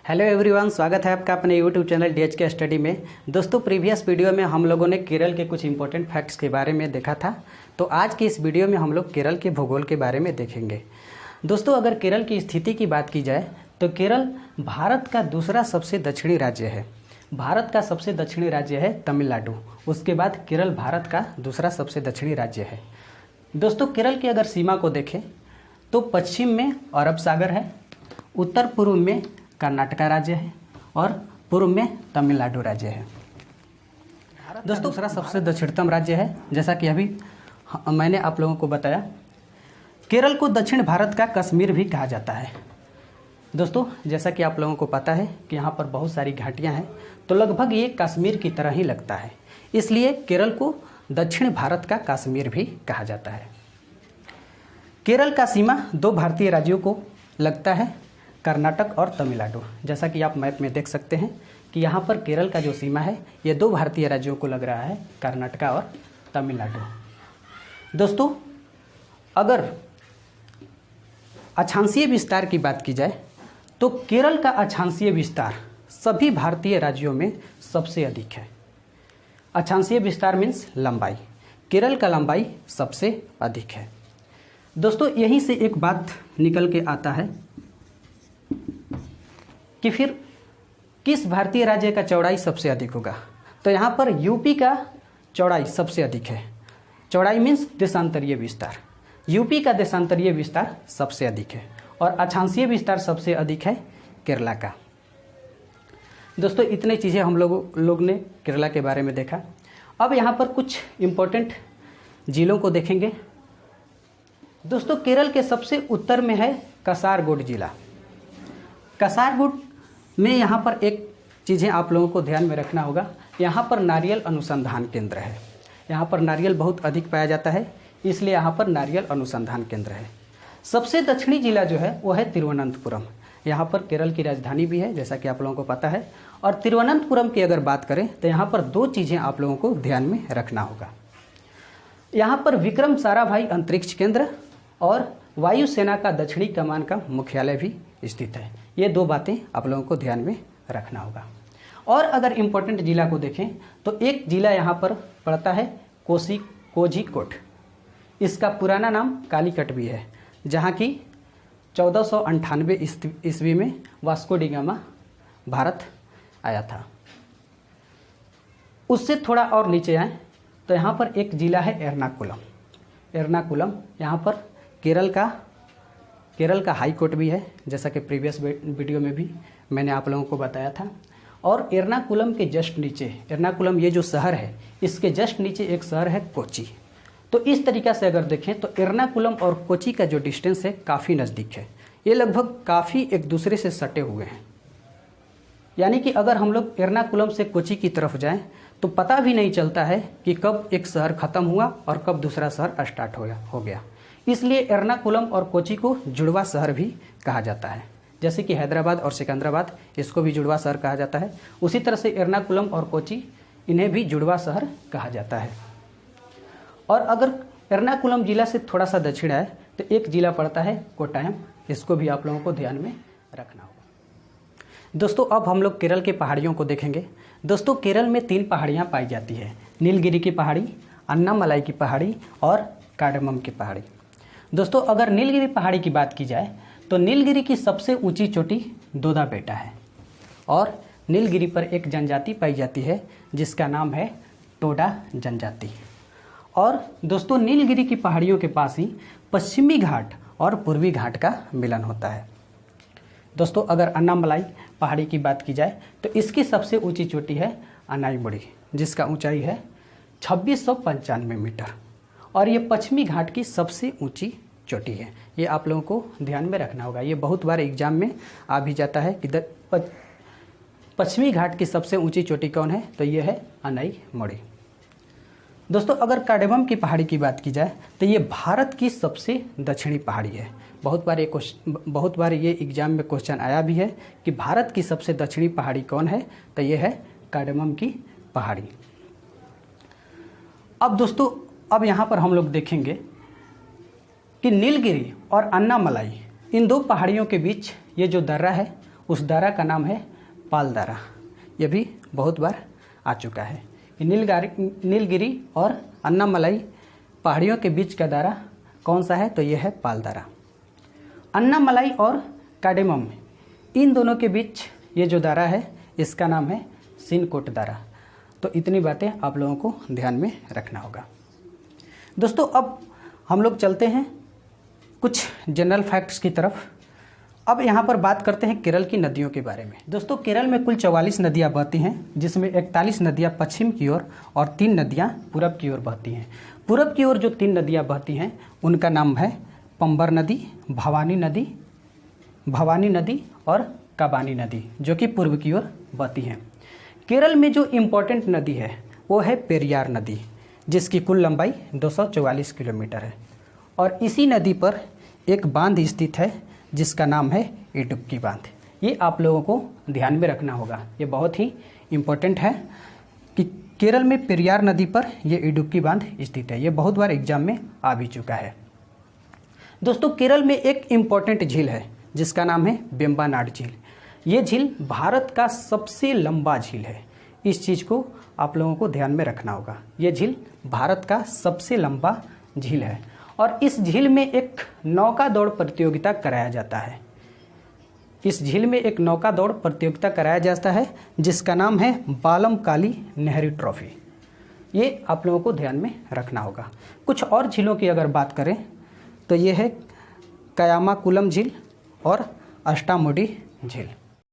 Hello everyone, स्वागत है आपका अपने यूट्यूब चैनल DHK स्टडी में। दोस्तों, प्रीवियस वीडियो में हम लोगों ने केरल के कुछ इंपॉर्टेंट फैक्ट्स के बारे में देखा था। तो आज की इस वीडियो में हम लोग केरल के भूगोल के बारे में देखेंगे। दोस्तों, अगर केरल की स्थिति की बात की जाए तो केरल भारत का दूसरा सबसे दक्षिणी राज्य है। भारत का सबसे दक्षिणी राज्य है तमिलनाडु। उसके बाद केरल भारत का दूसरा सबसे दक्षिणी राज्य है। दोस्तों, केरल की अगर सीमा को देखें तो पश्चिम में अरब सागर है, उत्तर पूर्व में कर्नाटका राज्य है और पूर्व में तमिलनाडु राज्य है। दोस्तों, दूसरा सबसे दक्षिणतम राज्य है। जैसा कि अभी मैंने आप लोगों को बताया, केरल को दक्षिण भारत का कश्मीर भी कहा जाता है। दोस्तों, जैसा कि आप लोगों को पता है कि यहाँ पर बहुत सारी घाटियाँ हैं, तो लगभग ये कश्मीर की तरह ही लगता है, इसलिए केरल को दक्षिण भारत का कश्मीर भी कहा जाता है। केरल का सीमा दो भारतीय राज्यों को लगता है, कर्नाटक और तमिलनाडु। जैसा कि आप मैप में देख सकते हैं कि यहाँ पर केरल का जो सीमा है ये दो भारतीय राज्यों को लग रहा है, कर्नाटका और तमिलनाडु। दोस्तों, अगर अक्षांशीय विस्तार की बात की जाए तो केरल का अक्षांशीय विस्तार सभी भारतीय राज्यों में सबसे अधिक है। अक्षांशीय विस्तार मीन्स लंबाई, केरल का लंबाई सबसे अधिक है। दोस्तों, यहीं से एक बात निकल के आता है कि फिर किस भारतीय राज्य का चौड़ाई सबसे अधिक होगा। तो यहाँ पर यूपी का चौड़ाई सबसे अधिक है। चौड़ाई मीन्स देशांतरीय विस्तार। यूपी का देशांतरीय विस्तार सबसे अधिक है और अक्षांशीय विस्तार सबसे अधिक है केरला का। दोस्तों, इतने चीज़ें हम लोग ने केरला के बारे में देखा। अब यहाँ पर कुछ इम्पोर्टेंट जिलों को देखेंगे। दोस्तों, केरल के सबसे उत्तर में है कासरगोड जिला। कासरगोड में यहाँ पर एक चीज़ें आप लोगों को ध्यान में रखना होगा, यहाँ पर नारियल अनुसंधान केंद्र है। यहाँ पर नारियल बहुत अधिक पाया जाता है, इसलिए यहाँ पर नारियल अनुसंधान केंद्र है। सबसे दक्षिणी जिला जो है वो है तिरुवनंतपुरम। यहाँ पर केरल की राजधानी भी है, जैसा कि आप लोगों को पता है। और तिरुवनंतपुरम की अगर बात करें तो यहाँ पर दो चीज़ें आप लोगों को ध्यान में रखना होगा। यहाँ पर विक्रम साराभाई अंतरिक्ष केंद्र और वायुसेना का दक्षिणी कमान का मुख्यालय भी स्थित है। ये दो बातें आप लोगों को ध्यान में रखना होगा। और अगर इम्पोर्टेंट जिला को देखें तो एक जिला यहाँ पर पड़ता है कोझिकोड। इसका पुराना नाम कालीकट भी है, जहाँ की 1498 ईस्वी में वास्को डी गामा भारत आया था। उससे थोड़ा और नीचे आए तो यहाँ पर एक जिला है एर्नाकुलम। एर्नाकुलम यहाँ पर केरल का हाई कोर्ट भी है, जैसा कि प्रीवियस वीडियो में भी मैंने आप लोगों को बताया था। और एर्नाकुलम के जस्ट नीचे, एर्नाकुलम ये जो शहर है, इसके जस्ट नीचे एक शहर है कोची। तो इस तरीक़ा से अगर देखें तो एर्नाकुलम और कोची का जो डिस्टेंस है काफ़ी नज़दीक है। ये लगभग काफ़ी एक दूसरे से सटे हुए हैं। यानी कि अगर हम लोग एर्नाकुलम से कोची की तरफ जाएं तो पता भी नहीं चलता है कि कब एक शहर ख़त्म हुआ और कब दूसरा शहर स्टार्ट हो गया। इसलिए एर्नाकुलम और कोची को जुड़वा शहर भी कहा जाता है। जैसे कि हैदराबाद और सिकंदराबाद, इसको भी जुड़वा शहर कहा जाता है। उसी तरह से एर्नाकुलम और कोची, इन्हें भी जुड़वा शहर कहा जाता है। और अगर एर्नाकुलम जिला से थोड़ा सा दक्षिण आए तो एक जिला पड़ता है कोट्टायम। इसको भी आप लोगों को ध्यान में रखना होगा। दोस्तों, अब हम लोग केरल के पहाड़ियों को देखेंगे। दोस्तों, केरल में 3 पहाड़ियाँ पाई जाती है, नीलगिरी की पहाड़ी, अन्नामलाई की पहाड़ी और कार्डमम की पहाड़ी। दोस्तों, अगर नीलगिरी पहाड़ी की बात की जाए तो नीलगिरी की सबसे ऊंची चोटी दोदा बेटा है और नीलगिरी पर एक जनजाति पाई जाती है जिसका नाम है टोडा जनजाति। और दोस्तों, नीलगिरी की पहाड़ियों के पास ही पश्चिमी घाट और पूर्वी घाट का मिलन होता है। दोस्तों, अगर अन्नामलाई पहाड़ी की बात की जाए तो इसकी सबसे ऊंची चोटी है अनाईमुड़ी, जिसका ऊंचाई है 2695 मीटर और ये पश्चिमी घाट की सबसे ऊंची चोटी है। ये आप लोगों को ध्यान में रखना होगा। ये बहुत बार एग्जाम में आ भी जाता है कि पश्चिमी घाट की सबसे ऊंची चोटी कौन है, तो ये है अनाईमुड़ी। दोस्तों, अगर कार्डमम की पहाड़ी की बात की जाए तो ये भारत की सबसे दक्षिणी पहाड़ी है। बहुत बार ये एग्जाम में क्वेश्चन आया भी है कि भारत की सबसे दक्षिणी पहाड़ी कौन है, तो ये है कार्डमम की पहाड़ी। अब दोस्तों, अब यहाँ पर हम लोग देखेंगे कि नीलगिरी और अन्नामलाई, इन दो पहाड़ियों के बीच ये जो दर्रा है उस दारा का नाम है पाल दारा। यह भी बहुत बार आ चुका है। नीलगिरी और अन्नामलाई पहाड़ियों के बीच का दारा कौन सा है? तो यह है पाल दारा। अन्नामलाई और कार्डेमम, इन दोनों के बीच ये जो दारा है इसका नाम है सिनकोट दारा। तो इतनी बातें आप लोगों को ध्यान में रखना होगा। दोस्तों अब हम लोग चलते हैं कुछ जनरल फैक्ट्स की तरफ। अब यहाँ पर बात करते हैं केरल की नदियों के बारे में। दोस्तों केरल में कुल 44 नदियाँ बहती हैं, जिसमें 41 नदियाँ पश्चिम की ओर और 3 नदियाँ पूरब की ओर बहती हैं। पूरब की ओर जो 3 नदियाँ बहती हैं उनका नाम है पंबर नदी, भवानी नदी और काबानी नदी, जो कि पूर्व की ओर बहती हैं। केरल में जो इम्पोर्टेंट नदी है वो है पेरियार नदी, जिसकी कुल लंबाई 244 किलोमीटर है। और इसी नदी पर एक बांध स्थित है जिसका नाम है इडुक्की बांध। ये आप लोगों को ध्यान में रखना होगा, ये बहुत ही इम्पोर्टेंट है कि केरल में पेरियार नदी पर ये इडुक्की बांध स्थित है। ये बहुत बार एग्जाम में आ भी चुका है। दोस्तों केरल में एक इम्पोर्टेंट झील है जिसका नाम है वेम्बानाड झील। ये झील भारत का सबसे लंबा झील है। इस चीज़ को आप लोगों को ध्यान में रखना होगा। ये झील भारत का सबसे लंबा झील है और इस झील में एक नौका दौड़ प्रतियोगिता कराया जाता है। इस झील में एक नौका दौड़ प्रतियोगिता कराया जाता है जिसका नाम है बालम काली नेहरू ट्रॉफी। ये आप लोगों को ध्यान में रखना होगा। कुछ और झीलों की अगर बात करें तो ये है कयामाकुलम झील और अष्टामुडी झील।